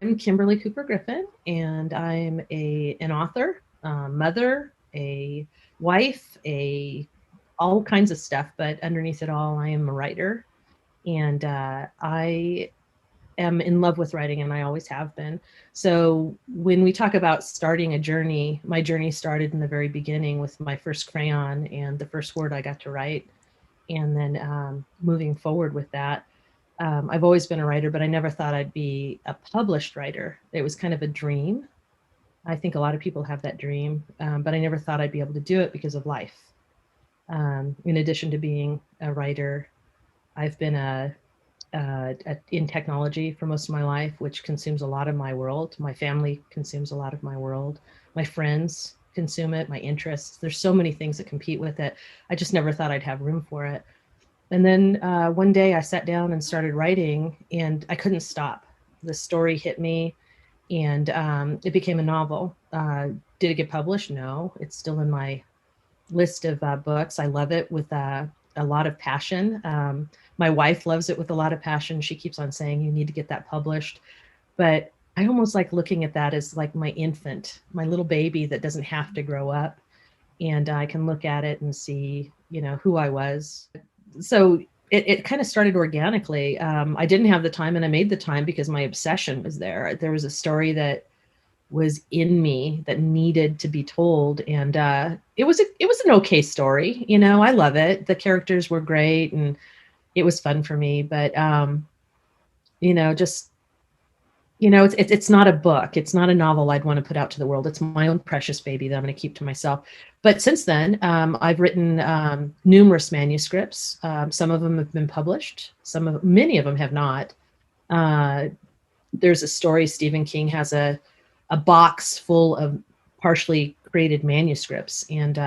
I'm Kimberly Cooper Griffin, and I'm an author, mother, a wife, a all kinds of stuff. But underneath it all, I am a writer, and I am in love with writing, and I always have been. So when we talk about starting a journey, my journey started in the very beginning with my first crayon and the first word I got to write, and then moving forward with that. I've always been a writer, but I never thought I'd be a published writer. It was kind of a dream. I think a lot of people have that dream, but I never thought I'd be able to do it because of life. In addition to being a writer, I've been in technology for most of my life, which consumes a lot of my world. My family consumes a lot of my world. My friends consume it, my interests. There's so many things that compete with it. I just never thought I'd have room for it. And then one day I sat down and started writing, and I couldn't stop. The story hit me, and it became a novel. Did it get published? No. It's still in my list of books. I love it with a lot of passion. My wife loves it with a lot of passion. She keeps on saying, you need to get that published. But I almost like looking at that as like my infant, my little baby that doesn't have to grow up. And I can look at it and see, who I was. So it kind of started organically. I didn't have the time, and I made the time because my obsession was there. There was a story that was in me that needed to be told, and it was an okay story. I love it. The characters were great, and it was fun for me. But just it's not a book. It's not a novel I'd want to put out to the world. It's my own precious baby that I'm going to keep to myself. But since then, I've written numerous manuscripts. Some of them have been published. Many of them have not. There's a story. Stephen King has a box full of partially created manuscripts, and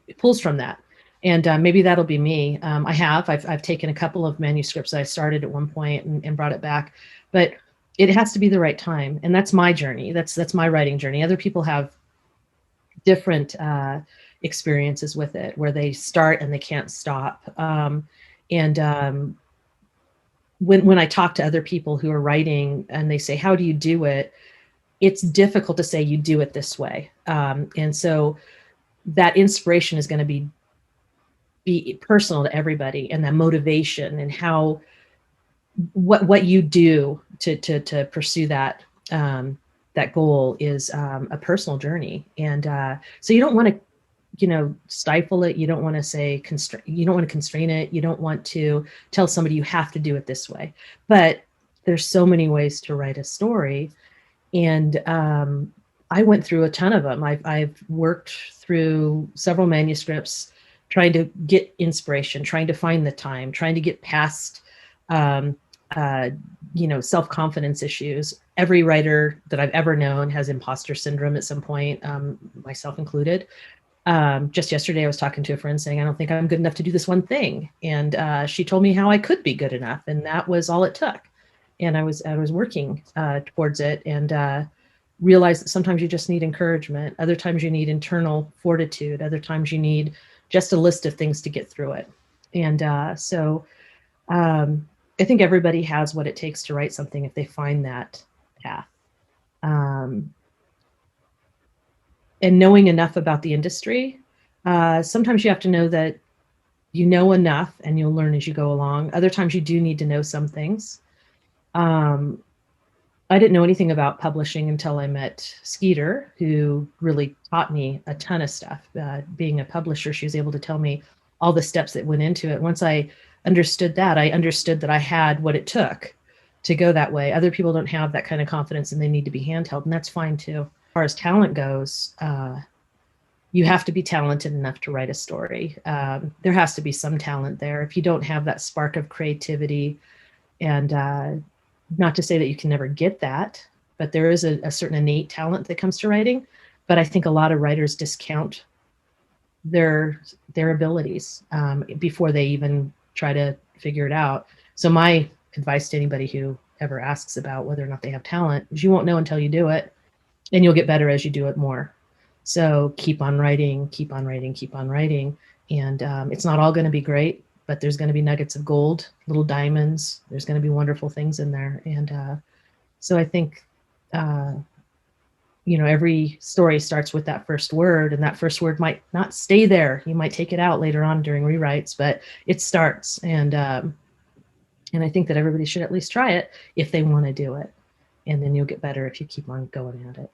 it pulls from that. And maybe that'll be me. I've taken a couple of manuscripts that I started at one point and brought it back, but it has to be the right time. And that's my journey. That's my writing journey. Other people have different experiences with it, where they start and they can't stop. And when I talk to other people who are writing and they say, how do you do it? It's difficult to say you do it this way. And so that inspiration is going to be personal to everybody, and that motivation and what you do to pursue that goal is a personal journey. And so you don't want to stifle it. You don't want to say you don't want to constrain it. You don't want to tell somebody you have to do it this way. But there's so many ways to write a story, and I went through a ton of them. I've worked through several manuscripts, trying to get inspiration, trying to find the time, trying to get past self-confidence issues. Every writer that I've ever known has imposter syndrome at some point, myself included. Just yesterday, I was talking to a friend saying, I don't think I'm good enough to do this one thing. And she told me how I could be good enough. And that was all it took. And I was working towards it, and realized that sometimes you just need encouragement. Other times you need internal fortitude. Other times you need just a list of things to get through it. And so I think everybody has what it takes to write something if they find that path. And knowing enough about the industry, sometimes you have to know that you know enough and you'll learn as you go along. Other times you do need to know some things. I didn't know anything about publishing until I met Skeeter, who really taught me a ton of stuff. Being a publisher, she was able to tell me all the steps that went into it. Once I understood that, I understood that I had what it took to go that way. Other people don't have that kind of confidence, and they need to be handheld, and that's fine too. As far as talent goes, you have to be talented enough to write a story. There has to be some talent there. If you don't have that spark of creativity, and not to say that you can never get that, but there is a certain innate talent that comes to writing. But I think a lot of writers discount their abilities before they even try to figure it out. So my advice to anybody who ever asks about whether or not they have talent is you won't know until you do it, and you'll get better as you do it more. So keep on writing, keep on writing, keep on writing. And it's not all going to be great, but there's going to be nuggets of gold, little diamonds. There's going to be wonderful things in there. And so I think every story starts with that first word, and that first word might not stay there. You might take it out later on during rewrites, but it starts. And I think that everybody should at least try it if they want to do it. And then you'll get better if you keep on going at it.